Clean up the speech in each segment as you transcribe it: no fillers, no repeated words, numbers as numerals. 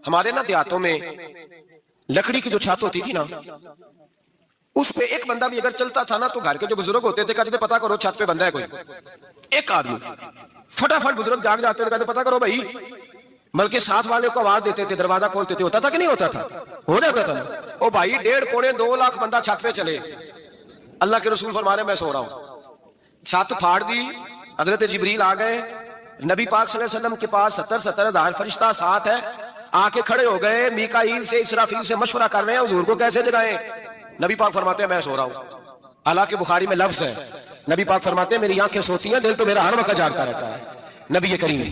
ہمارے نا دیہاتوں میں لکڑی کی جو چھت ہوتی تھی نا، اس پہ ایک بندہ بھی اگر چلتا تھا نا تو گھر کے جو بزرگ ہوتے تھے کہتے تھے پتا کرو چھت پہ بندہ ہے کوئی. ایک آدمی فٹافٹ بزرگ جاگ جاتے تھے، کہتے پتا کرو بھائی. بلکہ ساتھ والے کو آواز دیتے تھے، دروازہ کھولتے تھے. ہوتا تھا کہ نہیں ہوتا تھا؟ ہو جاتا تھا نا. او بھائی 1.5 پونے 2 لاکھ بندہ چھت پہ چلے. اللہ کے رسول فرما رہے ہیں میں سو رہا ہوں. چھت پھاڑ دی، حضرت جبریل آ گئے. نبی پاک صلی اللہ علیہ وسلم کے پاس 70 ہزار فرشتہ ساتھ ہے. آ کے کھڑے ہو گئے، میکائیل سے اسرافیل سے مشورہ کر رہے ہیں حضور کو کیسے جگائیں. نبی پاک فرماتے ہیں میں سو رہا ہوں. حالانکہ بخاری میں لفظ ہے، نبی پاک فرماتے ہیں میری آنکھیں سوتی ہیں، دل تو میرا ہر وقت جاگتا رہتا ہے. نبی کریم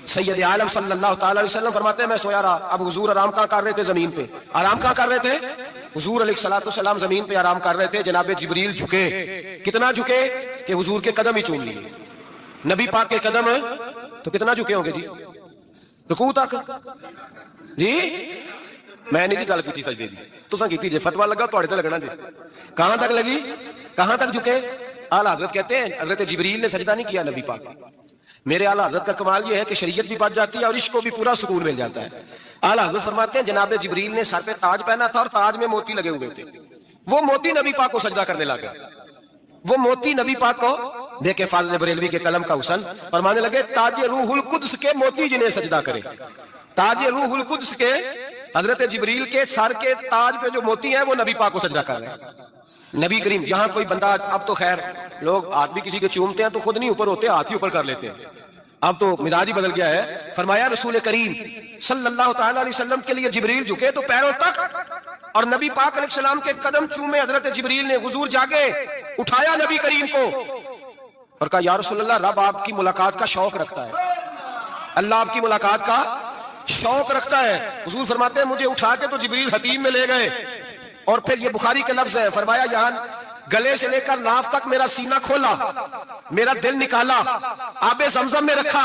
سید عالم صلی اللہ تعالی علیہ وسلم فرماتے ہیں میں سویا رہا. اب حضور آرام کہاں کر رہے تھے؟ زمین پہ. آرام کہاں کر رہے تھے؟ حضور علیہ الصلوۃ والسلام زمین پہ آرام کر رہے تھے. جناب جبریل جھکے. کتنا جھکے کہ حضور کے قدم ہی چوم لیے. نبی پاک کے قدم تو کتنا جھکے ہوں گے جی؟ رکوع تک. جی میں نہیں گل کی سجدے دی، تساں کیتی جی. فتوا لگا تواڈے تے لگنا جی. کہاں تک لگی؟ کہاں تک جھکے؟ اعلیٰ حضرت کہتے ہیں حضرت جبریل نے سجدہ نہیں کیا نبی پاک. میرے اعلیٰ حضرت کا کمال یہ ہے کہ شریعت بھی بچ جاتی ہے اور عشق کو بھی پورا سکون مل جاتا ہے. اعلیٰ حضرت فرماتے ہیں جناب جبریل نے سر پہ تاج پہنا تھا اور تاج میں موتی لگے ہوئے تھے. وہ موتی نبی پاک کو سجدہ کرنے لگا. وہ موتی نبی پاک کو دیکھے فاضل بریلوی کے قلم کا حسن فرمانے لگے تاج روح القدس کے موتی جنہیں سجدہ کرے. تاج روح القدس کے حضرت جبریل کے سر کے تاج پہ جو موتی ہیں وہ نبی پاک کو سجدہ کر رہے ہیں. نبی کریم یہاں کوئی بندہ، اب تو خیر لوگ ہاتھ بھی کسی کے چومتے ہیں تو خود نہیں اوپر ہوتے، ہاتھ ہی اوپر کر لیتے ہیں. اب تو مزاج ہی بدل گیا ہے. فرمایا رسول کریم صلی اللہ تعالی علیہ وسلم کے لیے جبریل جھکے تو پیروں تک، اور نبی پاک علیہ السلام کے قدم چومے. حضرت جبریل نے حضور جاگے، اٹھایا نبی کریم کو اور کہا یا رسول اللہ رب آپ کی ملاقات کا شوق رکھتا ہے، اللہ آپ کی ملاقات کا شوق رکھتا ہے. حضور فرماتے ہیں مجھے اٹھا کے تو جبریل حتیم میں لے گئے. اور پھر یہ بخاری کے لفظ ہے، فرمایا یہاں گلے سے لے کر ناف تک میرا سینہ کھولا، میرا دل نکالا، آب زمزم میں رکھا.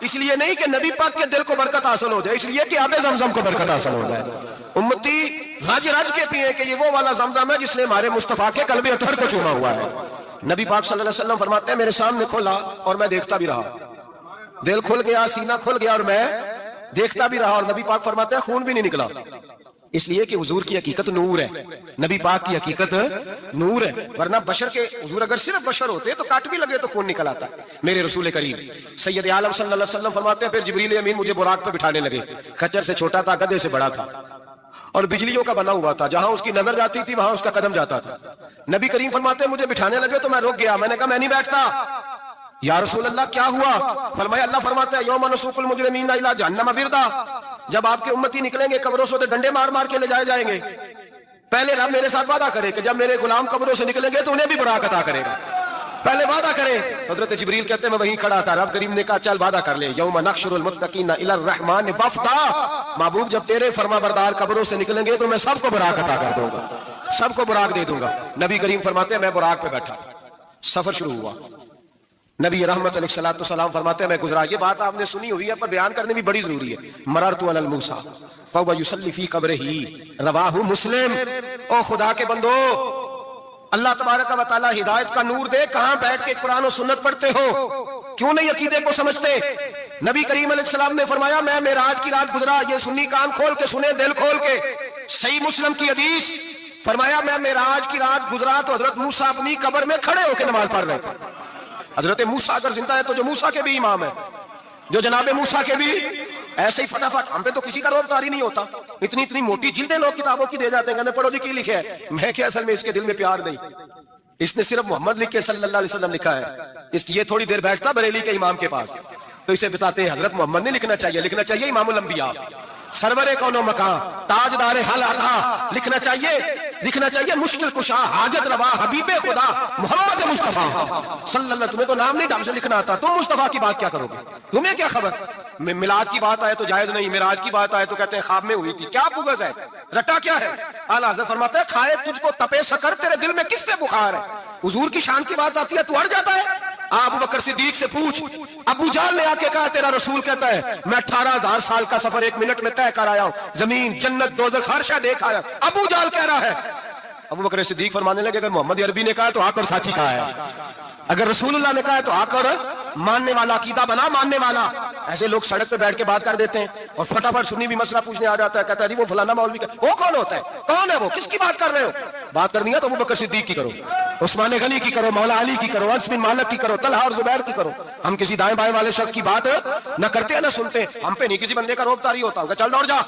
اس لیے نہیں کہ نبی پاک کے دل کو برکت حاصل ہو جائے، اس لیے کہ آب زمزم کو برکت حاصل ہو جائے. امتی رج رج کے پیئے کہ یہ وہ والا زمزم ہے جس نے ہمارے مصطفیٰ کے قلب اطہر کو چوما ہوا ہے. نبی پاک صلی اللہ علیہ وسلم فرماتے ہیں میرے سامنے کھولا اور میں دیکھتا بھی رہا. دل کھل گیا، سینہ کھل گیا اور میں دیکھتا بھی رہا. اور نبی پاک فرماتے ہیں خون بھی نہیں نکلا، اس لیے کہ حضور کی حقیقت نور ہے، نبی پاک کی حقیقت نور ہے. ورنہ بشر کے حضور اگر صرف بشر ہوتے تو کاٹ بھی لگے تو خون نکل آتا. میرے رسول کریم سید عالم صلی اللہ علیہ وسلم فرماتے ہیں پھر جبریل امین مجھے براق پہ بٹھانے لگے. خچر سے چھوٹا تھا، گدھے سے بڑا تھا اور بجلیوں کا بنا ہوا تھا. جہاں اس کی نظر جاتی تھی وہاں اس کا قدم جاتا تھا. نبی کریم فرماتے ہیں مجھے بٹھانے لگے تو میں رک گیا. میں نے کہا میں نہیں بیٹھتا. یا رسول اللہ کیا ہوا؟ فرمایا اللہ فرماتا ہے یوم نسوق المجرمین الی جہنم وردا، جب آپ کے امتی نکلیں گے قبروں سے تو ڈنڈے مار مار کے لے جائے جائیں گے. پہلے رب میرے ساتھ وعدہ کرے کہ جب میرے غلام قبروں سے نکلیں گے تو انہیں بھی براق عطا کرے گا. پہلے وعدہ کرے. حضرت جبریل کہتے ہیں میں وہیں کھڑا تھا. رب کریم نے کہا چل وعدہ کر لے یوم نحشر المتقین الی الرحمن وفدا، محبوب جب تیرے فرما بردار قبروں سے نکلیں گے تو میں سب کو براق عطا کر دوں گا، سب کو براق دے دوں گا. نبی کریم فرماتے ہیں میں براق پہ بیٹھا. سفر شروع ہوا. نبی رحمت علیہ الصلوۃ والسلام فرماتے ہیں میں گزرا. یہ بات آپ نے سنی ہوئی ہے پر بیان کرنے بھی بڑی ضروری ہے. مررت علی الموسیٰ فہو یصلی فی قبرہ رواہ مسلم. او خدا کے بندو، اللہ تبارک و تعالی ہدایت کا نور دے. کہاں بیٹھ کے قرآن و سنت پڑھتے ہو؟ کیوں نہیں عقیدے کو سمجھتے؟ نبی کریم علیہ السلام نے فرمایا میں معراج کی رات گزرا. یہ سنی کان کھول کے سنے، دل کھول کے. صحیح مسلم کی حدیث. فرمایا میں معراج کی رات گزرا تو حضرت موسیٰ اپنی قبر میں کھڑے ہو کے نماز پڑھ رہے تھے. حضرت موسیٰ اگر زندہ ہے تو جو موسیٰ کے بھی امام ہے، جو جناب موسیٰ کے بھی ایسے ہی فٹافٹ. ہم پہ تو کسی کا روب طاری نہیں ہوتا. اتنی موٹی جلدیں لوگ کتابوں کی دے جاتے ہیں، کہتے ہیں پڑھو جی کی لکھے ہے. میں کہ اصل میں اس کے دل میں پیار نہیں، اس نے صرف محمد لکھ کے صلی اللہ علیہ وسلم لکھا ہے. اس یہ تھوڑی دیر بیٹھتا بریلی کے امام کے پاس تو اسے بتاتے ہیں حضرت محمد نہیں لکھنا چاہیے، لکھنا چاہیے امام الانبیاء، سرور کون و مکان، تاجدار حل عطا. لکھنا چاہیے مشکل کشا، حاجت روا، حبیب خدا محمد مصطفیٰ صلی اللہ علیہ وسلم. تمہیں تو نام نہیں ڈھنگ سے لکھنا آتا، تم مصطفیٰ کی بات کیا کرو گے؟ تمہیں کیا خبر؟ میلاد کی بات آئے تو جائز نہیں، معراج کی بات آئے تو کہتے ہیں خواب میں ہوئی تھی. کیا بغض ہے؟ رٹا کیا ہے؟ اعلیٰ حضرت فرماتا ہے کھائے تجھ کو تپے سکر، تیرے دل میں کس سے بخار ہے؟ حضور کی شان کی بات آتی ہے تو اڑ جاتا ہے. ابو بکر صدیق سے پوچھ. ابو جہل نے آ کے کہا تیرا رسول کہتا ہے میں 18,000 سال کا سفر 1 منٹ میں طے کر آیا ہوں، زمین جنت دوزخ ہر شے دیکھ آیا. ابو جہل کہہ رہا ہے. ابو بکر صدیق فرمانے لگے اگر محمد عربی نے کہا تو آ کر ساتھی کہا ہے، اگر رسول اللہ نے کہا ہے تو آ کر ماننے والا عقیدہ بنا, ماننے والا. ایسے لوگ سڑک پہ بیٹھ کے بات کر دیتے ہیں اور فٹافٹ سنی بھی مسئلہ پوچھنے آ جاتا ہے, کہتا ہے جی وہ فلانا مولوی کا. وہ کون ہوتا ہے, کون ہے وہ, کس کی بات کر رہے ہو؟ بات کرنی ہے تو ابو بکر صدیق کی کرو, عثمان غنی کی کرو, مولا علی کی کرو, انس بن مالک کی کرو, طلحہ اور زبیر کی کرو. ہم کسی دائیں بائیں والے شخص کی بات نہ کرتے ہیں نہ سنتے ہیں. ہم پہ نہیں کسی بندے کا روب طاری ہوتا ہوگا, چل دوڑ جا.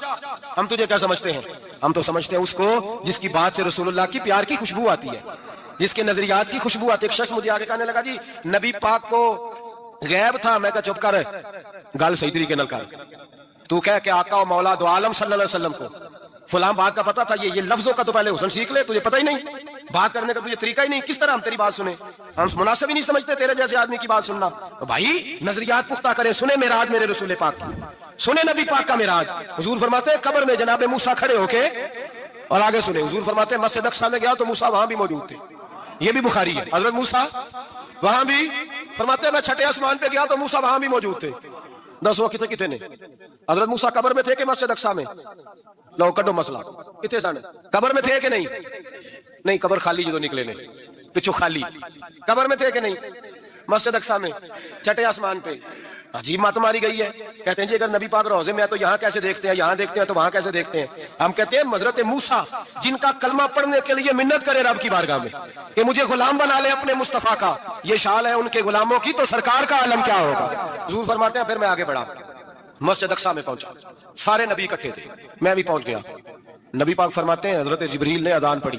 ہم تجھے کیا سمجھتے ہیں؟ ہم تو سمجھتے ہیں اس کو جس کی بات سے رسول اللہ کی پیار کی خوشبو آتی ہے, جس کے نظریات کی خوشبو آتی ہے. ایک شخص مجھے آگے کہنے لگا جی نبی پاک کو غیب تھا. میں کہا چپ کر, گل صحیح طریقے نال کر. تو کہہ کہ آقا و مولا دو عالم صلی اللہ علیہ وسلم کو فلاں بات کا پتا تھا, یہ لفظوں کا تو پہلے حسن سیکھ لے, تجھے پتہ ہی نہیں, بات کرنے کا تجھے طریقہ ہی نہیں, کس طرح ہم تیری بات سنیں؟ ہم مناسب ہی نہیں سمجھتے تیرے جیسے آدمی کی بات سننا. تو بھائی نظریات پختہ کریں, سنیں معراج میرے رسول پاک کی, سنیں نبی پاک کا معراج. حضور فرماتے ہیں قبر میں جناب موسیٰ کھڑے ہو کے, اور آگے سنیں حضور فرماتے ہیں مسجد اقصیٰ میں گیا تو موسیٰ وہاں بھی موجود تھے. یہ بھی بخاری ہے. حضرت موسیٰ وہاں بھی, فرماتے ہیں میں چھٹے آسمان پہ گیا تو موسیٰ وہاں بھی موجود تھے. دس وہ کتنے نے حضرت موسیٰ قبر میں تھے کہ مسجد اقصیٰ میں؟ لو کڈو مسئلہ, کتنے سن قبر میں تھے کہ نہیں؟ نہیں, قبر خالی جو نکلے نے پچھو خالی. قبر میں تھے کہ نہیں؟ مسجد اقصیٰ میں چھٹے آسمان پہ. عجیب مت ماری گئی ہے. کہتے ہیں جی اگر نبی پاک روضے میں ہے تو یہاں کیسے دیکھتے ہیں, یہاں دیکھتے ہیں تو وہاں کیسے دیکھتے ہیں؟ ہم کہتے ہیں حضرت موسیٰ جن کا کلمہ پڑھنے کے لیے منت کرے رب کی بارگاہ میں کہ مجھے غلام بنا لے اپنے مصطفیٰ کا, یہ شال ہے ان کے غلاموں کی, تو سرکار کا عالم کیا ہوگا. حضور فرماتے ہیں پھر میں آگے بڑھا, مسجد اقصیٰ میں پہنچا, سارے نبی اکٹھے تھے, میں بھی پہنچ گیا. نبی پاک فرماتے ہیں حضرت جبریل نے اذان پڑھی.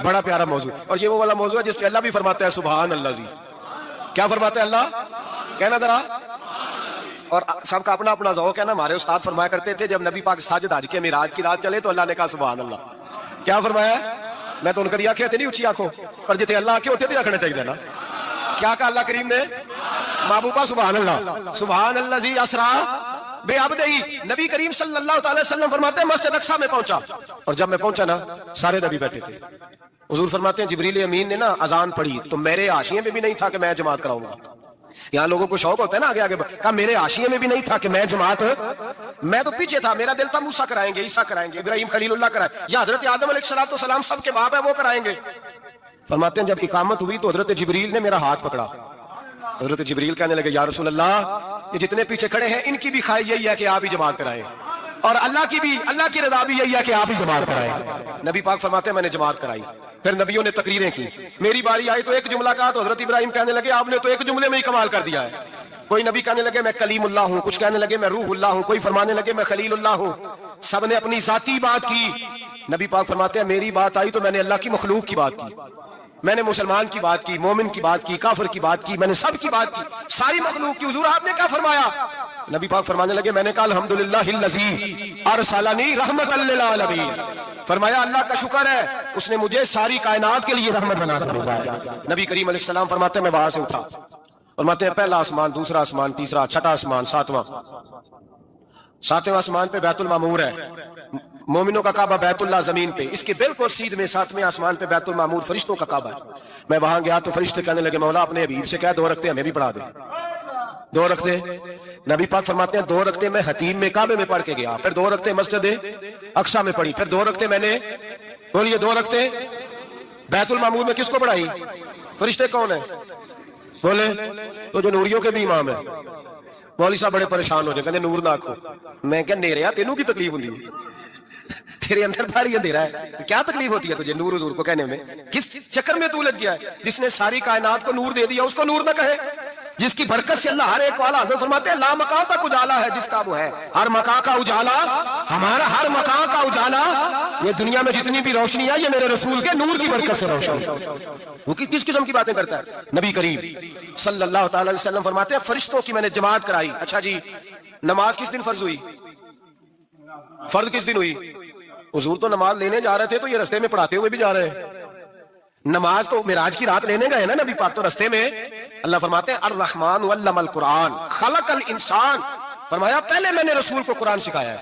بڑا پیارا موضوع, اور یہ وہ والا موضوع ہے جس پہ اللہ بھی فرماتا ہے سبحان اللہ. جی کیا فرماتا ہے اللہ, کہنا ذرا. اور سب کا اپنا اپنا ذوق ہے نا. ہمارے استاد فرمایا کرتے تھے جب نبی پاک ساجد حج کے معراج کی رات چلے تو اللہ نے کہا سبحان اللہ. کیا فرمایا؟ میں تو ان کدی آنکھیں تھے نہیں اچھی آنکھوں, پر جتنے اللہ آنکھیں ہوتے تھے آنکھنا چاہیے نا. کیا کہا اللہ کریم نے؟ محبوبہ سبحان اللہ, سبحان اللہ زی اسرا بے عبدہی. نبی کریم صلی اللہ تعالی وسلم فرماتے ہیں مسجد اقصیٰ میں پہنچا, اور جب میں پہنچا نا سارے نبی بیٹھے تھے. حضور فرماتے ہیں جبریل امین نے نا اذان پڑھی تو میرے حاشیے میں بھی نہیں تھا کہ میں جماعت کراؤں گا. یہاں لوگوں کو شوق ہوتا ہے نا آگے آگے, کہا میرے حاشیے میں بھی نہیں تھا کہ میں جماعت, میں تو پیچھے تھا. میرا دل تھا موسیٰ کرائیں گے, عیسیٰ کرائیں گے, ابراہیم خلیل اللہ کرائیں, یا حضرت آدم علیہ السلام سب کے باپ ہے وہ کرائیں گے. فرماتے ہیں جب اقامت ہوئی تو حضرت جبریل نے میرا ہاتھ پکڑا. حضرت جبریل کہنے لگے یا رسول اللہ یہ جتنے پیچھے کھڑے ہیں ان کی بھی خواہش یہی ہے کہ آپ ہی جماعت کرائیں, اور اللہ کی رضا بھی یہی ہے کہ آپ ہی جماعت کرائیں. نبی پاک فرماتے ہیں میں نے جماعت کرائی. پھر نبیوں نے تقریریں کی, میری باری آئی تو ایک جملہ کہا تو حضرت ابراہیم کہنے لگے آپ نے تو ایک جملے میں ہی کمال کر دیا ہے. کوئی نبی کہنے لگے میں کلیم اللہ ہوں, کچھ کہنے لگے میں روح اللہ ہوں, کوئی فرمانے لگے میں خلیل اللہ ہوں. سب نے اپنی ذاتی بات کی. نبی پاک فرماتے ہیں میری بات آئی تو میں نے اللہ کی مخلوق کی بات کی, میں نے مسلمان کی بات کی, مومن کی بات کی, کافر کی بات کی, میں نے سب کی بات کی, ساری مخلوق کی. حضور آپ نے کیا فرمایا؟ نبی پاک فرمانے لگے میں نے کہا الحمدللہ الذی ارسلنی رحمۃ للعالمین. فرمایا اللہ کا شکر ہے اس نے مجھے ساری کائنات کے لیے رحمت بنا کر بھیجا. نبی کریم علیہ السلام فرماتے ہیں میں وہاں سے اٹھا, فرماتے ہیں پہلا آسمان, دوسرا آسمان, تیسرا, چھٹا آسمان, ساتواں آسمان پہ بیت المعمور ہے, مومنوں کا کعبہ بیت اللہ زمین پہ, اس کے بالکل سیدھ میں ساتویں آسمان پہ بیت المعمور فرشتوں کا کعبہ ہے. میں وہاں گیا تو فرشتے کہنے لگے مولا اپنے حبیب سے کہہ 2 رکعتیں ہمیں بھی پڑھا دے. 2 رکعتیں. نبی پاک فرماتے ہیں 2 رکعتیں میں حتیم میں کعبے میں پڑھ کے گیا, پھر 2 رکعتیں مسجد اقصیٰ میں پڑھی, پھر 2 رکعتیں میں نے, بولیے 2 رکعتیں بیت المعمور میں کس کو پڑھائی؟ فرشتے کون ہیں بولے؟ تو جو نوریوں کے بھی امام ہیں. مولوی صاحب بڑے پریشان ہو جائے, کہتے نور نہ آکھو. میں کہ نیریا تینوں کی تکلیف ہوندی ہے, تیرے اندر بھاری اندھیرا ہے, کیا تکلیف ہوتی ہے تجھے نور حضور کو کہنے میں؟ کس چکر میں تو لگ گیا ہے؟ جس نے ساری کائنات کو نور دے دیا اس کو نور نہ کہے, جس کی برکت سے اللہ ہر ایک والا. حضرت فرماتے ہیں لا مکان تک اجالا ہے جس کا وہ ہے, ہر مکان کا اجالا, ہمارا ہر مکان کا اجالا, یہ دنیا میں جتنی بھی روشنی ہے یہ میرے رسول کے نور کی برکت سے روشن ہے. وہ کس قسم کی باتیں کرتا ہے؟ نبی کریم صلی اللہ تعالی علیہ وسلم فرماتے ہیں فرشتوں کی میں نے جماعت کرائی. اچھا جی نماز کس دن فرض ہوئی؟ فرض کس دن ہوئی؟ حضور تو نماز لینے جا رہے تھے تو یہ رستے میں پڑھاتے ہوئے بھی جا رہے ہیں. نماز تو معراج کی رات لینے گئے نا نبی پاک, تو رستے میں اللہ فرماتے ہیں الرحمن علم القرآن خلق الانسان. فرمایا پہلے میں نے رسول کو قرآن سکھایا ہے,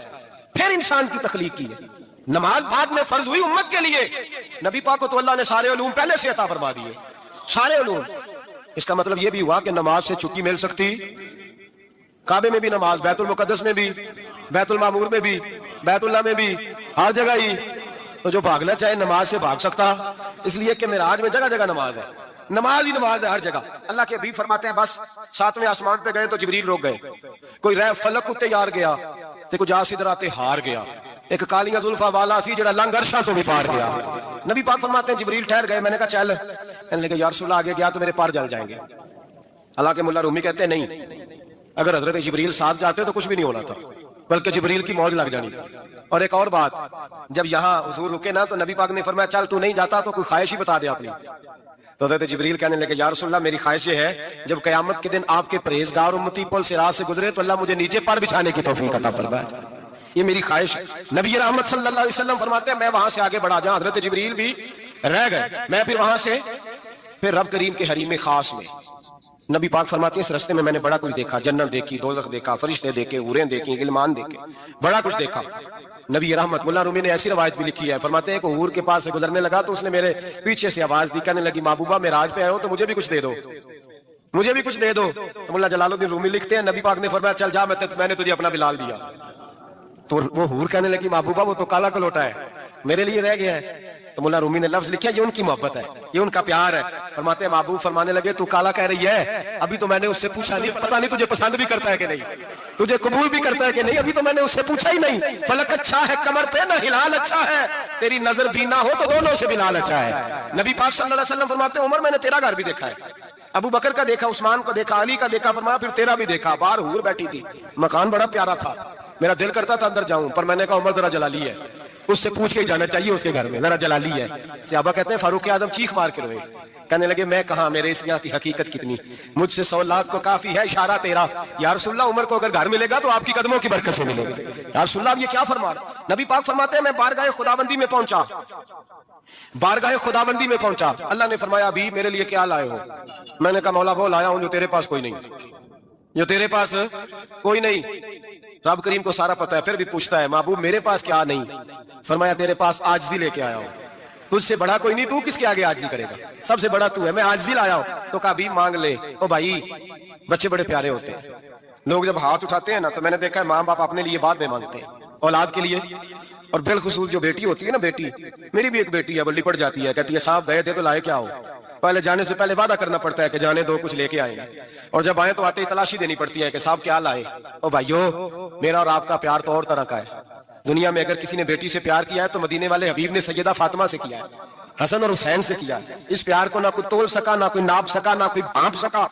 پھر انسان کی تخلیق کی ہے. نماز بعد میں فرض ہوئی امت کے لیے. نبی پاک کو تو اللہ نے سارے علوم پہلے سے عطا فرما دیے, سارے علوم. اس کا مطلب یہ بھی ہوا کہ نماز سے چھٹی مل سکتی, کعبے میں بھی نماز, بیت المقدس میں بھی, بیت المعمور میں بھی, بیت اللہ میں بھی, ہر جگہ ہی. تو جو بھاگنا چاہے نماز سے بھاگ سکتا, اس لیے کہ معراج میں جگہ جگہ نماز ہے. نماز ہی نماز ہے ہر جگہ. اللہ کے حبیب فرماتے ہیں بس 7ویں آسمان پہ گئے تو جبریل روک گئے. کوئی رہ فلک اتے یار گیا تے کوئی جا سدراتے ہار گیا. ایک کالیاں زلفاں والا سی جڑا لنگ عرشاں تو بھی پار گیا. نبی پاک فرماتے ہیں جبریل ٹھہر گئے. میں نے کہا چل. کہنے لگے یا رسول اللہ آگے گیا تو میرے پار جل جائیں گے. حالانکہ ملا رومی کہتے ہیں نہیں, اگر حضرت جبریل ساتھ جاتے تو کچھ بھی نہیں ہونا تھا, بلکہ جبریل کی موج لگ جانی تھی. اور ایک اور بات, جب یہاں حضور رکے نا تو نبی پاک نے فرمایا چل تو نہیں جاتا تو کوئی خواہش ہی بتا دے اپنی. تو حضرت جبریل کہنے لگے یا رسول اللہ میری خواہش یہ ہے جب قیامت کے دن آپ کے پرہیزگار امتی پل صراط سے گزرے تو اللہ مجھے نیچے پر بچھانے کی توفیق عطا فرمائے. یہ میری خواہش ہے. نبی رحمت صلی اللہ علیہ وسلم فرماتے ہیں میں وہاں سے آگے بڑھا جاؤں. حضرت جبریل بھی رہ گئے. میں پھر وہاں سے پھر رب کریم کے حریم خاص میں. نبی پاک فرماتے ہیں اس رستے میں میں نے بڑا کچھ دیکھا. جنت دیکھی, دوزخ دیکھا, فرشتے دیکھے, حوریں دیکھی, غلمان دیکھے, بڑا کچھ دیکھا. نبی رحمت ملا رومی نے ایسی روایت بھی لکھی ہے, فرماتے ہیں کہ حور کے پاس سے گزرنے لگا تو اس نے میرے پیچھے سے آواز دی, کہنے لگی محبوبہ معراج پہ آئے ہو تو مجھے بھی کچھ دے دو, مجھے بھی کچھ دے دو. تو ملا جلال الدین رومی لکھتے ہیں نبی پاک نے فرمایا چل جا میں نے تجھے اپنا بلال دیا. تو وہ حور کہنے لگی محبوبہ وہ تو کالا کلوٹا ہے, میرے لیے رہ گیا ہے. تو مولا رومی نے لفظ لکھا یہ ان کی محبت ہے, یہ ان کا پیار ہے. فرماتے ہیں محبوب فرمانے لگے تو کالا کہہ رہی ہے, ابھی تو میں نے اس سے پوچھا نہیں, پتہ نہیں تجھے پسند بھی کرتا ہے کہ نہیں, تجھے قبول بھی کرتا ہے کہ نہیں, ابھی تو میں نے اس سے پوچھا ہی نہیں. فلک اچھا ہے کمر پہ نہ ہلال اچھا ہے, تیری نظر بینا ہو تو دونوں سے بلال اچھا ہے. نبی پاک صلی اللہ علیہ وسلم فرماتے ہیں عمر میں نے تیرا گھر بھی دیکھا ہے, ابو بکر کا دیکھا, عثمان کو دیکھا, علی کا دیکھا, فرمایا پھر تیرا بھی دیکھا. باہر حور بیٹھی تھی, مکان بڑا پیارا تھا, میرا دل کرتا تھا اندر جاؤں, پر میں نے کہا عمر ذرا جلالی ہے, اس سے پوچھ کے جانا چاہیے اس کے گھر میں, ذرا جلالی ہے. صحابہ کہتے ہیں فاروق اعظم چیخ مار کے روئے, کہنے لگے میں کہاں, میرے اس یہاں کی حقیقت کتنی, مجھ سے 100 لاکھ کو کافی ہے اشارہ تیرا. یا رسول اللہ عمر کو اگر گھر ملے گا تو آپ کی قدموں کی برکت سے ملے گا. یا رسول اللہ یہ کیا فرما رہا. نبی پاک فرماتے ہیں میں بارگاہ خداوندی میں پہنچا, بارگاہ خداوندی میں پہنچا, اللہ نے فرمایا ابھی میرے لیے کیا لائے ہو. میں نے کہا مولا وہ لایا ہوں جو تیرے پاس کوئی نہیں, جو تیرے پاس کوئی نہیں. رب کریم کو سارا پتہ ہے, پھر بھی پوچھتا ہے محبوب میرے پاس کیا نہیں. فرمایا تیرے پاس عاجزی لے کے آیا ہوں, تجھ سے بڑا کوئی نہیں, تو کس کے آگے عاجزی کرے گا, سب سے بڑا تو ہے, میں عاجزی لایا ہوں. تو کہا بھی مانگ لے. او بھائی بچے بڑے پیارے ہوتے ہیں, لوگ جب ہاتھ اٹھاتے ہیں نا تو میں نے دیکھا ہے ماں باپ اپنے لیے بعد میں مانگتے ہیں, اولاد کے لیے. اور بالخصوص جو بیٹی ہوتی ہے نا, بیٹی میری بھی ایک بیٹی ہے, وہ لپٹ جاتی ہے, کہتی ہے صاحب گئے تھے تو لائے کیا ہو. پہلے جانے سے پہلے وعدہ کرنا پڑتا ہے کہ جانے دو کچھ لے کے آئیں گے, اور جب آئیں تو آتے ہی تلاشی دینی پڑتی ہے کہ صاحب کیا لائے. او بھائیو میرا اور آپ کا پیار تو اور طرح کا ہے. دنیا میں اگر کسی نے بیٹی سے پیار کیا ہے تو مدینے والے حبیب نے سیدہ فاطمہ سے کیا ہے, حسن اور حسین سے کیا. اس پیار کو نہ کوئی تول سکا, نہ کوئی ناپ سکا, نہ کوئی بھانپ سکا.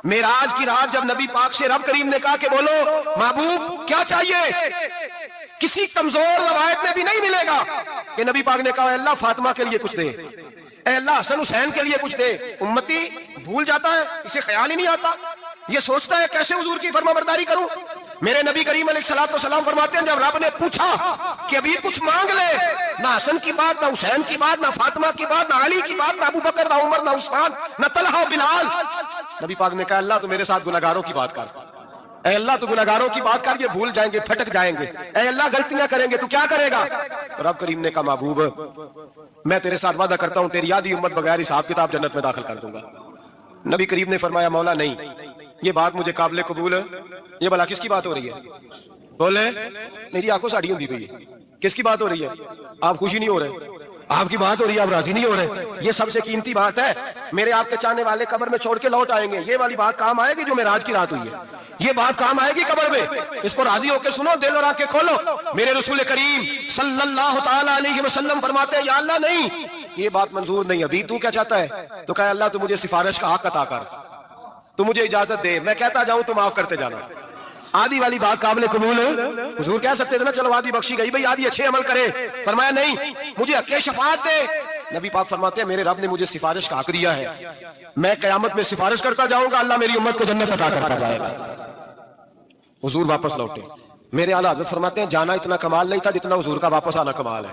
معراج کی رات جب نبی پاک سے رب کریم نے کہا کہ بولو محبوب کیا چاہیے, کسی کمزور روایت میں بھی نہیں ملے گا کہ نبی پاک نے کہا اے اللہ فاطمہ کے لیے کچھ دے, اے اللہ حسن حسین کے لیے کچھ دے. امتی بھول جاتا ہے, اسے خیال ہی نہیں آتا, یہ سوچتا ہے کیسے حضور کی فرما برداری کروں. میرے نبی کریم علیہ الصلوۃ والسلام فرماتے ہیں جب رب نے پوچھا کہ ابھی کچھ مانگ لے, نہ حسن کی بات, نہ حسین کی بات, نہ فاطمہ کی بات, نہ علی کی بات, نہ ابو بکر, نہ عمر, نہ عثمان, نہ طلحہ و بلال. نبی پاک نے کہا اللہ تو میرے ساتھ گنہگاروں کی بات کر, اے اللہ تو گنہگاروں کی بات کر, یہ بھول جائیں گے, پھٹک جائیں گے, اے اللہ غلطیاں کریں گے تو کیا کرے گا. رب کریم نے کہا محبوب میں تیرے ساتھ وعدہ کرتا ہوں تیری آدھی امت بغیر حساب کتاب جنت میں داخل کر دوں گا. نبی کریم نے فرمایا مولا نہیں, یہ بات مجھے قابل قبول ہے. یہ بھلا کس کی بات ہو رہی ہے, بولے میری آنکھوں ساڑی ہوندی پئی ہے, کس کی بات ہو رہی ہے. آپ خوشی نہیں ہو رہے, آپ کی بات ہو رہی ہے, آپ راضی نہیں ہو رہے. یہ سب سے قیمتی بات ہے, میرے آپ کے چاہنے والے قبر میں چھوڑ کے لوٹ آئیں گے, یہ والی بات کام آئے گی جو معراج کی رات ہوئی ہے, یہ بات کام آئے گی قبر میں. اس کو راضی ہو کے سنو, دل اور آنکھیں کھولو. میرے رسول کریم صلی اللہ تعالی علیہ وسلم فرماتے ہیں یا اللہ نہیں, یہ بات منظور نہیں, ابھی تو کیا چاہتا ہے. تو کہا اللہ تو مجھے سفارش کا حق عطا کر, تو مجھے اجازت دے, میں کہتا جاؤں تو معاف کرتے جانا. آدھی والی بات قابل قبول ہے. حضور کہہ سکتے تھے نا چلو آدھی بخشی گئی, بھئی آدھی اچھے عمل کرے. فرمایا نہیں, مجھے حق شفاعت دے. نبی پاک فرماتے ہیں میرے رب نے مجھے سفارش کا حق دیا ہے, میں قیامت میں سفارش کرتا جاؤں گا, اللہ میری امت کو جنت عطا کرتا جائے گا. حضور واپس لوٹے. میرے اعلیٰ حضرت فرماتے ہیں جانا اتنا کمال نہیں تھا جتنا حضور کا واپس آنا کمال ہے.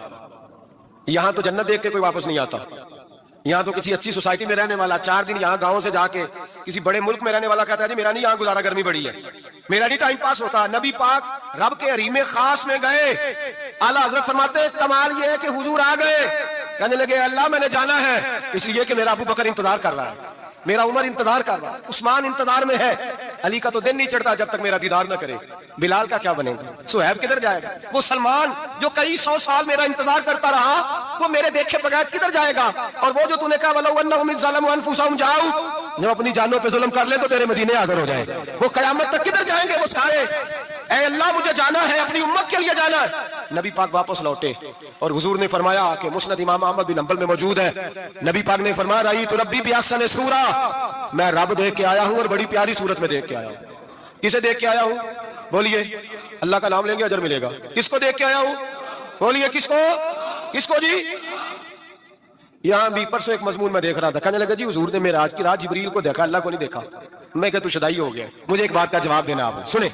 یہاں تو جنت دیکھ کے کوئی واپس نہیں آتا, یہاں تو کسی اچھی سوسائٹی میں رہنے والا 4 دن یہاں گاؤں سے جا کے کسی بڑے ملک میں رہنے والا کہتا ہے جی میرا نہیں یہاں گزارا, گرمی بڑی ہے, میرا نہیں ٹائم پاس ہوتا. نبی پاک رب کے حریم خاص میں گئے. اعلیٰ حضرت فرماتے ہیں کمال یہ ہے کہ حضور آ گئے, کہنے لگے اللہ میں نے جانا ہے, اس لیے کہ میرا ابو بکر انتظار کر رہا ہے, میرا عمر انتظار کر رہا ہے, عثمان انتظار میں ہے, علی کا تو دن نہیں چڑھتا جب تک میرا دیدار نہ کرے, بلال کا کیا بنے گا, صہیب کدھر جائے گا, وہ سلمان جو کئی 100 سال میرا انتظار کرتا رہا وہ میرے دیکھے بغیر کدھر جائے گا؟ اور وہ جو تو نے کہا وَلَوْ أَنَّهُمْ إِذْ ظَلَمُوا أَنفُسَهُمْ جَاءُوا، جو اپنی جانوں پہ ظلم کر لیں تو تیرے مدینے حاضر ہو جائیں، وہ قیامت تک کدھر جائیں گے وہ سارے؟ اے اللہ مجھے جانا ہے، اپنی امت کے لیے جانا ہے۔ نبی پاک واپس لوٹے اور حضور نے فرمایا کہ مسند امام احمد بن حنبل میں موجود ہے، نبی پاک نے فرمایا رأیت ربی بأحسن صورہ، میں رب دیکھ کے آیا ہوں اور بڑی پیاری صورت میں دیکھ کے آیا ہوں۔ کسے دیکھ کے آیا ہوں؟ بولیے، اللہ کا نام لیں گے اجر ملے گا۔ کس کو دیکھ کے آیا ہوں؟ بولیے کس کو؟ کس کو جی؟ یہاں بھی پرسوں ایک مضمون میں دیکھ رہا تھا، کہنے لگا جی حضور نے معراج کی رات جبریل کو دیکھا، اللہ کو نہیں دیکھا۔ میں کہا تو شدائی ہو گیا، مجھے ایک بات کا جواب دینا آپ سنیں،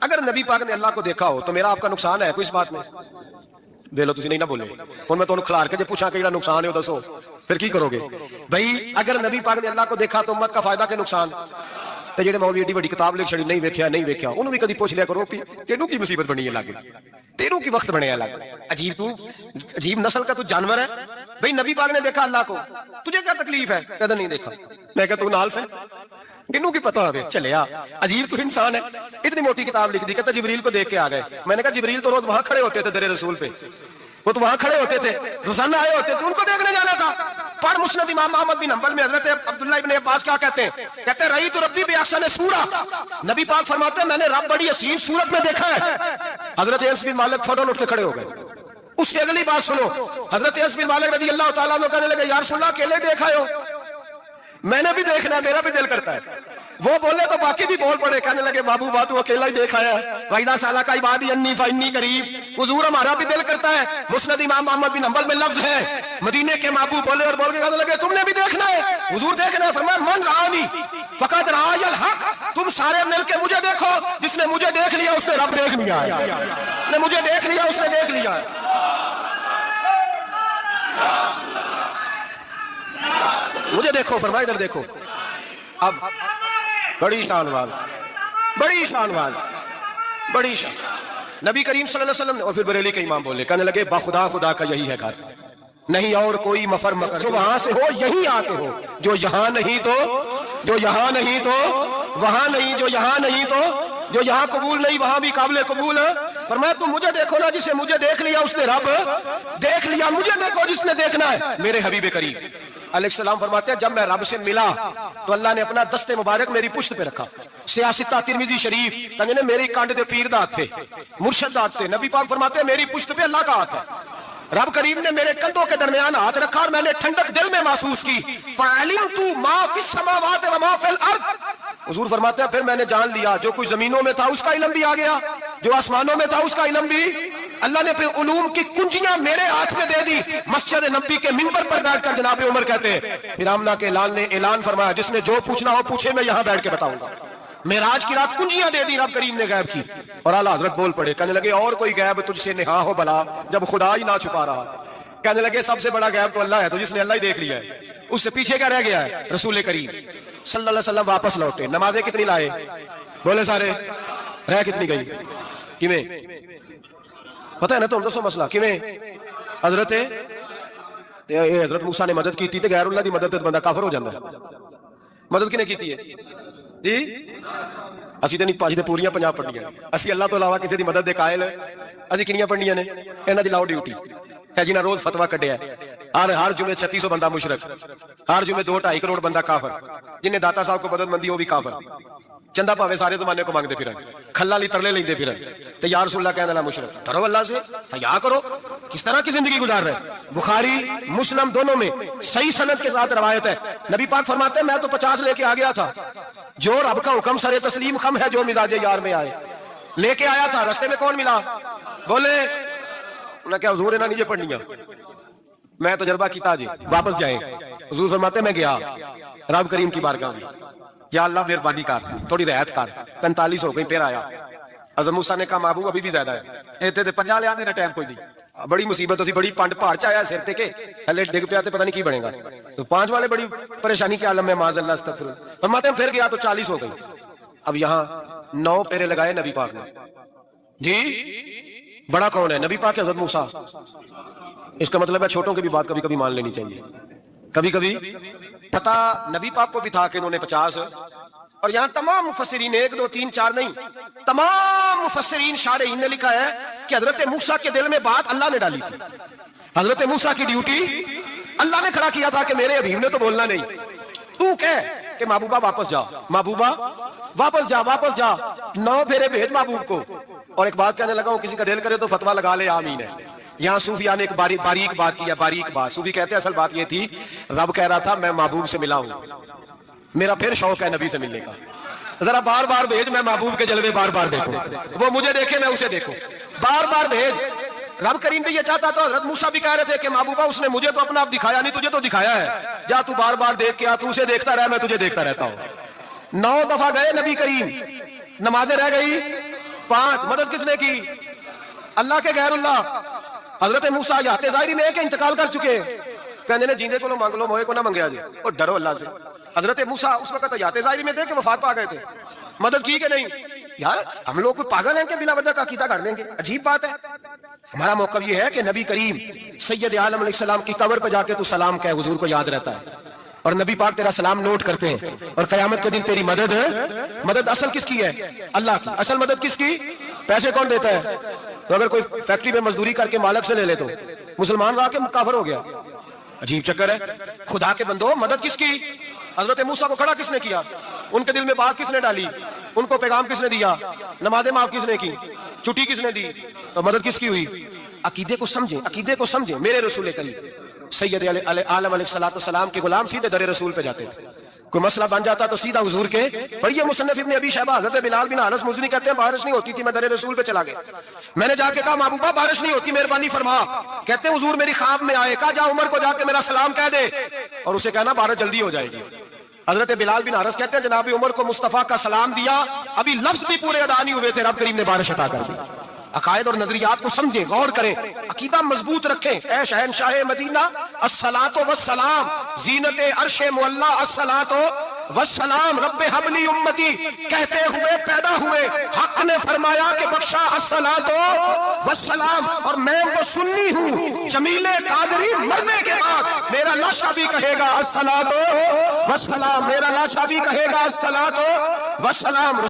اگر نبی پاک نے اللہ کو دیکھا ہو تو میرا آپ کا نقصان ہے کوئی اس بات میں؟ ویلو تسی نہیں نہ بولے، اور میں تو کھلار کے جو پوچھا کہ نقصان ہے وہ دسو، پھر کی کرو گے بھائی؟ اگر نبی پاک نے اللہ کو دیکھا تو امت کا فائدہ کہ نقصان؟ تے جڑے مولوی ایڈی بڑی کتاب لکھ چھڑی نہیں ویکھیا نہیں ویکھیا، انہوں بھی کدی پوچھ لیا کرو کہ تینوں کی مصیبت بنی ہے لگے، تینوں کی وقت بنے الگ، عجیب تو عجیب نسل کا تو جانور ہے بھئی۔ نبی پاک نے دیکھا اللہ کو، تجھے کیا تکلیف ہے؟ کہتا نہیں دیکھا۔ میں کہتا تو نال سے کنوں کی پتہ ہوگے چلیا، عجیب تو انسان ہے، اتنی موٹی کتاب لکھ دی، کہتا جبریل کو دیکھ کے آ گئے۔ میں نے کہا جبریل تو روز وہاں کھڑے ہوتے تھے در رسول پہ، وہ تو وہاں کھڑے ہوتے تھے، روزانہ آئے ہوتے تھے، ان کو دیکھنے جانا تھا۔ پڑھ مسند امام احمد بن حنبل میں حضرت عبداللہ ابن عباس کیا کہتے ہیں؟ کہتے ہیں رأیت ربی بأحسن صورہ، نبی پاک فرماتے ہیں میں نے رب بڑی حسین صورت میں دیکھا ہے۔ حضرت انس بن مالک فوراً اٹھ کے کھڑے ہو گئے۔ اس کی اگلی بات سنو، حضرت انس بن مالک رضی اللہ تعالیٰ عنہ کہنے لگے یا رسول اللہ اکیلے دیکھا ہو؟ میں نے بھی دیکھنا ہے، میرا بھی دل کرتا ہے۔ وہ بولے تو باقی بھی بول پڑے، کہنے لگے محبوبہ تو اکیلا ہی دیکھا ہے، وَإِذَا سَأَلَكَ عِبَادِي عَنِّي فَإِنِّي قَرِيبٌ، حضور ہمارا بھی دل کرتا ہے۔ مسند امام احمد بن حنبل میں لفظ ہے، مدینے کے محبوب بولے اور بول کے کہنے لگے تم نے بھی دیکھنا ہے؟ حضور دیکھنا ہے، فرمایا من رآنی فقد رآی الحق، تم سارے مل کے مجھے دیکھو، جس نے مجھے دیکھ لیا اس نے رب دیکھ لیا ہے، نے مجھے دیکھ لیا اس نے دیکھ لیا ہے۔ مجھے دیکھو، فرمایا ادھر دیکھو۔ اب بڑی شان وال، بڑی شان وال، بڑی شان، نبی کریم صلی اللہ علیہ وسلم نے، اور پھر بریلی کے امام بولے، کہنے لگے باخدا خدا کا یہی ہے گھر، نہیں اور کوئی مفر مکر، جو وہاں سے ہو یہی آتے ہو، جو یہاں نہیں تو، جو یہاں نہیں تو وہاں نہیں، جو یہاں نہیں تو جو یہاں قبول نہیں وہاں بھی قابل قبول ہے۔ فرمایا تم مجھے دیکھو نا، جسے مجھے دیکھ لیا اس نے رب دیکھ لیا، مجھے دیکھو جس نے دیکھنا ہے میرے حبیب کریم علیہ السلام۔ فرماتے ہیں جب میں رب سے ملا تو اللہ نے اپنا دست مبارک میری پشت پہ رکھا، سیاستہ ترمذی شریف کہنے میری کانڈ دے پیر دا تھے، مرشد دا تھے، نبی پاک فرماتے ہیں میری پشت پہ اللہ کا ہاتھ ہے۔ رب کریم نے میرے کندھوں کے درمیان ہاتھ رکھا اور میں نے ٹھنڈک دل میں محسوس کی، فَعَلِمْتُ مَا فِي السَّمَاوَاتِ وَمَا فِي الْأَرْضِ، حضور فرماتے ہیں پھر میں نے جان لیا جو کچھ زمینوں میں تھا اس کا علم بھی آ گیا، جو آسمانوں میں تھا اس کا علم بھی، اللہ نے پھر علوم کی کنجیاں میرے ہاتھ میں دے دی۔ مسجد نبی کے منبر پر بیٹھ کر جناب عمر کہتے ہیں پھر آمنہ کے لال نے اعلان فرمایا جس نے جو پوچھنا ہو پوچھے، میں یہاں بیٹھ کے بتاؤں گا۔ معراج کی رات کنجیاں دے دی رب کریم نے غیب کی، اور اعلیٰ حضرت بول پڑے، کہنے لگے اور کوئی غیب تجھ سے نہا ہو بلا جب خدا ہی نہ چھپا رہا، کہنے لگے سب سے بڑا غیب تو اللہ ہے، تو جس نے اللہ ہی دیکھ لیا ہے، اس سے پیچھے کیا رہ گیا ہے؟ رسول کریم صلی اللہ علیہ وسلم واپس لوٹے، نمازیں کتنی لائے؟ بولے سارے، رہ کتنی گئی؟ کیویں پتہ ہے نا تم دسو مسئلہ کیویں؟ حضرت موسیٰ نے مدد کی تھی تے غیر اللہ دی مدد تے بندہ کافر ہو جاتا ہے۔ مدد کنے کیتی ہے جی؟ اسی تے نہیں پانچ تے پوریاں 50 پڑھنیاں، اسی اللہ تو علاوہ کسی دی مدد دے قائل اسی کنیاں پڑھنیاں نے؟ انہاں دی لاؤ ڈیوٹی ہے جنہاں روز فتویٰ کڈیا ہے، ہر جمعے 3600 بندہ مشرک، ہر جمعے 2-2.5 کروڑ بندہ کافر، جنہیں داتا صاحب کو مدد مندی وہ بھی کافر، چندہ پاوے سارے زمانے کو مانگتے پھرن، کھلا لی ترلے لیندے پھرن، تے یا رسول اللہ کہنے لگا مشرک، ڈرو اللہ سے، حیا کرو، کس طرح کی زندگی گزار رہے؟ بخاری مسلم دونوں میں صحیح سند کے ساتھ روایت ہے، نبی پاک فرماتے ہیں میں تو 50 لے کے آ گیا تھا، جو رب کا حکم سر تسلیم خم ہے جو مزاج یار میں آئے، لے کے آیا تھا، رستے میں کون ملا؟ بولے انہیں کیا حضور انہاں نہیں یہ پڑھنیاں، میں تجربہ کیتا جی واپس جائیں، حضور فرماتے میں گیا رب کریم کی بارگاہ میں، یا اللہ مہربانی کر تھوڑی رعایت کر، 45 ہو گئی پھر آیا، حضرت موسیٰ نے کہا محبوب ابھی بھی زیادہ ہے، ایتھے تے 50 لے آنے نا ٹائم کوئی نہیں، بڑی مصیبت ہوتی، بڑی پانڈ پہاڑ چایا سر تے کے ہلے ڈگ پیا تے پتہ نہیں کی بنے گا، تو 5 والے بڑی پریشانی کے عالم میں معاذ اللہ استغفر، فرماتے ہیں پھر گیا تو 40 ہو گئی، اب یہاں 9 پھیرے لگائے نبی پاک نے، جی بڑا کون ہے؟ نبی پاک حضرت موسیٰ، اس کا مطلب ہے چھوٹوں کی بھی بات کبھی کبھی مان لینی چاہیے، کبھی کبھی پتہ نبی پاک کو بھی تھا کہ انہوں نے 50، اور یہاں تمام مفسرین 1 2 3 4 نہیں، تمام مفسرین شارحین نے لکھا ہے کہ حضرت موسیٰ کے دل میں بات اللہ نے ڈالی تھی، حضرت موسیٰ کی ڈیوٹی اللہ نے کھڑا کیا تھا کہ میرے حبیب نے تو بولنا نہیں، تو کہہ کہ محبوبہ واپس جا، محبوبہ واپس جا، واپس جا، 9 پھیرے بھیج محبوب کو۔ اور ایک بات کہنے لگا ہوں، کسی کا دل کرے تو فتویٰ لگا لے، آمین ہے۔ یہاں صوفیاء نے ایک باریک بات کی ہے، باریک بات۔ صوفی کہتے ہیں اصل بات یہ تھی، رب کہہ رہا تھا میں محبوب سے ملا ہوں، میرا پھر شوق ہے نبی سے ملنے کا، ذرا بار بار بھیج، میں محبوب کے جلوے بار بار دیکھوں، وہ مجھے دیکھے میں اسے دیکھوں، بار بار بھیج۔ رب کریم بھی یہ چاہتا تھا، حضرت موسیٰ بھی کہہ رہے تھے کہ محبوبہ اس نے مجھے تو اپنا آپ دکھایا نہیں، تجھے تو دکھایا ہے، جا تو بار بار دیکھ کے آ، تو اسے دیکھتا رہ، میں تجھے دیکھتا رہتا ہوں۔ 9 دفعہ گئے نبی کریم، نمازیں رہ گئی 5، مدد کس نے کی؟ اللہ کے غیر اللہ۔ حضرت موسیٰ یاتے ظاہری میں ہے کہ انتقال کر چکے، کہنے نے جیندے کو مانگ لو، موئے کو نہ منگیا جی، اور ڈرو اللہ سے۔ حضرت موسیٰ اس وقت یاتے ظاہری میں تھے کہ وفات پا گئے تھے، مدد کی کہ نہیں؟ یار ہم لوگ کوئی پاگل ہیں کہ بلا وجہ کا عقیدہ کر لیں گے؟ عجیب بات ہے۔ ہمارا موقف یہ ہے کہ نبی کریم سید عالم علیہ السلام کی قبر پہ جا کے تو سلام کہے، حضور کو یاد رہتا ہے، اور نبی پاک تیرا سلام نوٹ کرتے ہیں، اور قیامت کے دن تیری مدد اصل کس کی ہے؟ اللہ کی۔ اصل مدد کس کی؟ پیسے کون دیتا ہے؟ تو اگر کوئی فیکٹری میں مزدوری کر کے مالک سے لے لے تو مسلمان رہا کے کافر ہو گیا، عجیب چکر ہے۔ خدا کے بندو، مدد کس کی؟ حضرت موسیٰ کو کھڑا کس نے کیا؟ ان کے دل میں بات کس نے ڈالی؟ ان کو پیغام کس نے دیا؟ نمازیں معاف کس نے کی؟ چھٹی کس نے دی؟ تو مدد کس کی ہوئی؟ عقیدے کو سمجھیں، عقیدے کو سمجھیں۔ میرے رسول کریم سید عالم علیہ السلام کے غلام سیدھے در رسول پہ جاتے تھے، کوئی مسئلہ بن جاتا تو سیدھا حضور کے پڑھیے مصنف ابن ابی شیبہ، حضرت بلال بن حارث مزنی کہتے ہیں بارش نہیں ہوتی تھی، میں در رسول پہ چلا گیا، میں نے جا کے کہا محبوبہ بارش نہیں ہوتی، مہربانی فرما۔ کہتے ہیں حضور میری خواب میں آئے، کہا جا عمر کو جا کے میرا سلام کہہ دے، اور اسے کہنا بارش جلدی ہو جائے گی۔ حضرت بلال بن حارث کہتے ہیں جناب عمر کو مصطفیٰ کا سلام دیا، ابھی لفظ بھی پورے ادا نہیں ہوئے تھے، رب کریم نے بارش عطا کر دی۔ عقائد اور نظریات کو سمجھیں، غور کریں، عقیدہ مضبوط رکھیں۔ اے شہنشاہ مدینہ الصلاۃ والسلام، زینت عرش معلی الصلاۃ والسلام، رب حبلی امتی کہتے ہوئے پیدا ہوئے، حق نے فرمایا کہ بخشا الصلاۃ والسلام، اور میں وہ سنی ہوں، جمیل قادری مرنے کے بعد میرا لاشا بھی کہے گا الصلاۃ والسلام، میرا لاشا بھی کہے گا الصلاۃ والسلام۔